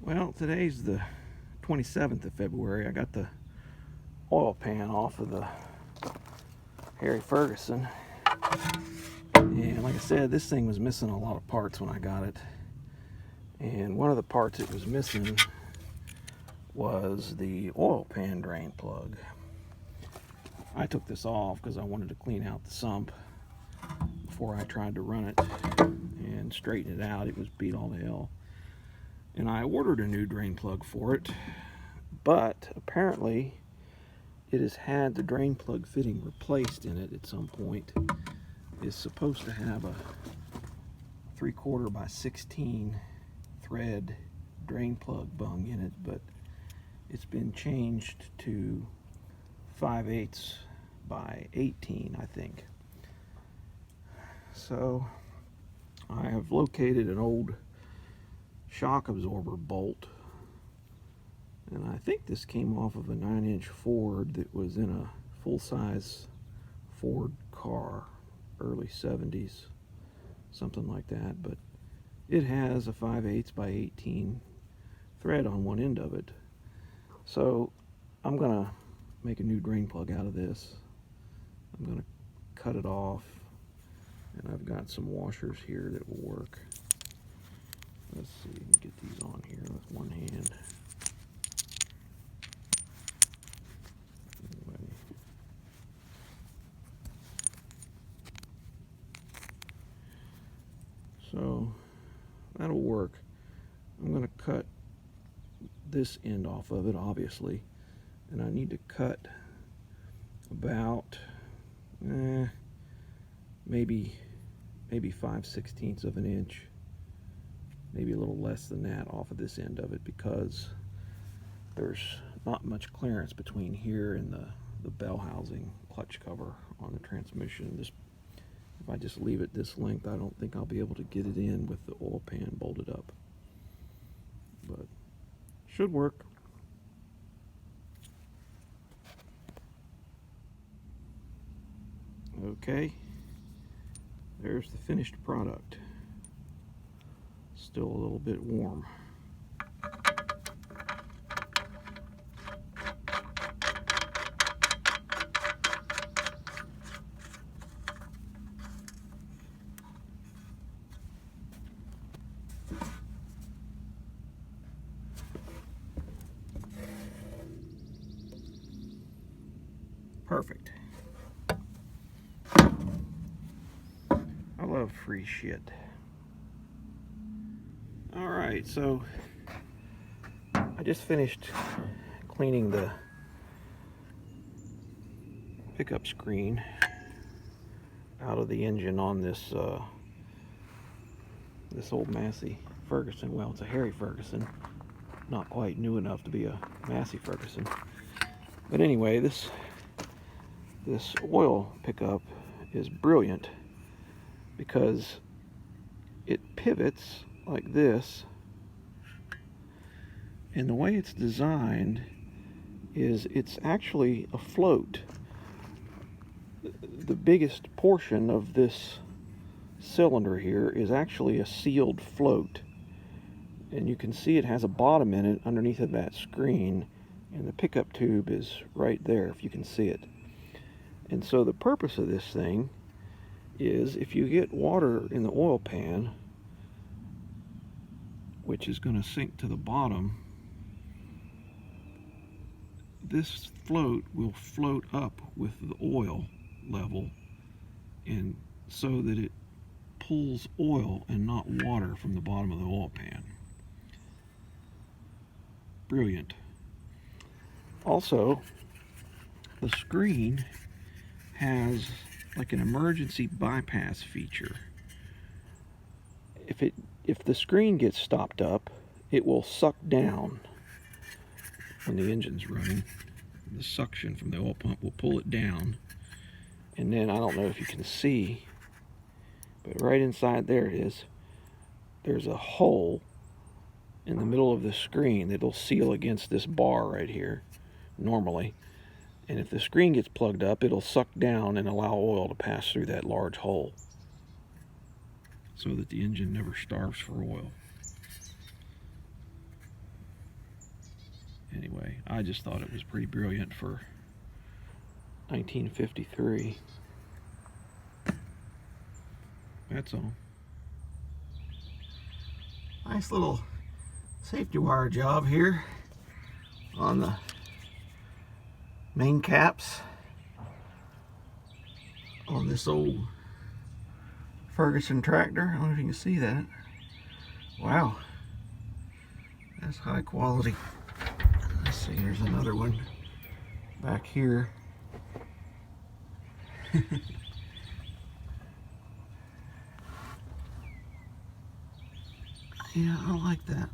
Well, today's the 27th of February. I got the oil pan off of the Harry Ferguson. And like I said, this thing was missing a lot of parts when I got it. And one of the parts it was missing was the oil pan drain plug. I took this off because I wanted to clean out the sump before I tried to run it and straighten it out. It was beat all to hell. And I ordered a new drain plug for it, but apparently it has had the drain plug fitting replaced in it at some point. It's supposed to have a 3/4 by 16 thread drain plug bung in it, but it's been changed to 5/8 by 18, I think. So I have located an old shock absorber bolt, and I think this came off of a 9-inch Ford that was in a full-size Ford car, early 70s, something like that. But it has a 5/8 by 18 thread on one end of it. So I'm gonna make a new drain plug out of this. I'm gonna cut it off, and I've got some washers here that will work. Let's see, we can get these on here with one hand. Anyway. So that'll work. I'm going to cut this end off of it, obviously, and I need to cut about maybe 5/16 of an inch, maybe a little less than that off of this end of it, because there's not much clearance between here and the bell housing clutch cover on the transmission. If I just leave it this length, I don't think I'll be able to get it in with the oil pan bolted up, but should work. Okay, there's the finished product. Still a little bit warm. Perfect. I love free shit. Alright, so I just finished cleaning the pickup screen out of the engine on this old Massey Ferguson. Well, it's a Harry Ferguson, not quite new enough to be a Massey Ferguson. But anyway, this oil pickup is brilliant because it pivots like this, and the way it's designed is it's actually a float. The biggest portion of this cylinder here is actually a sealed float, and you can see it has a bottom in it underneath of that screen, and the pickup tube is right there if you can see it. And so the purpose of this thing is, if you get water in the oil pan, which is going to sink to the bottom, this float will float up with the oil level, and so that it pulls oil and not water from the bottom of the oil pan. Brilliant. Also, the screen has like an emergency bypass feature. If the screen gets stopped up, it will suck down when the engine's running. The suction from the oil pump will pull it down, and then, I don't know if you can see, but right inside there it is, there's a hole in the middle of the screen that'll seal against this bar right here normally, and if the screen gets plugged up, it'll suck down and allow oil to pass through that large hole so that the engine never starves for oil. anyway, I just thought it was pretty brilliant for 1953. That's all. Nice little safety wire job here on the main caps on this old Ferguson tractor. I don't know if you can see that. Wow, that's high quality. Let's see, there's another one back here. Yeah, I like that.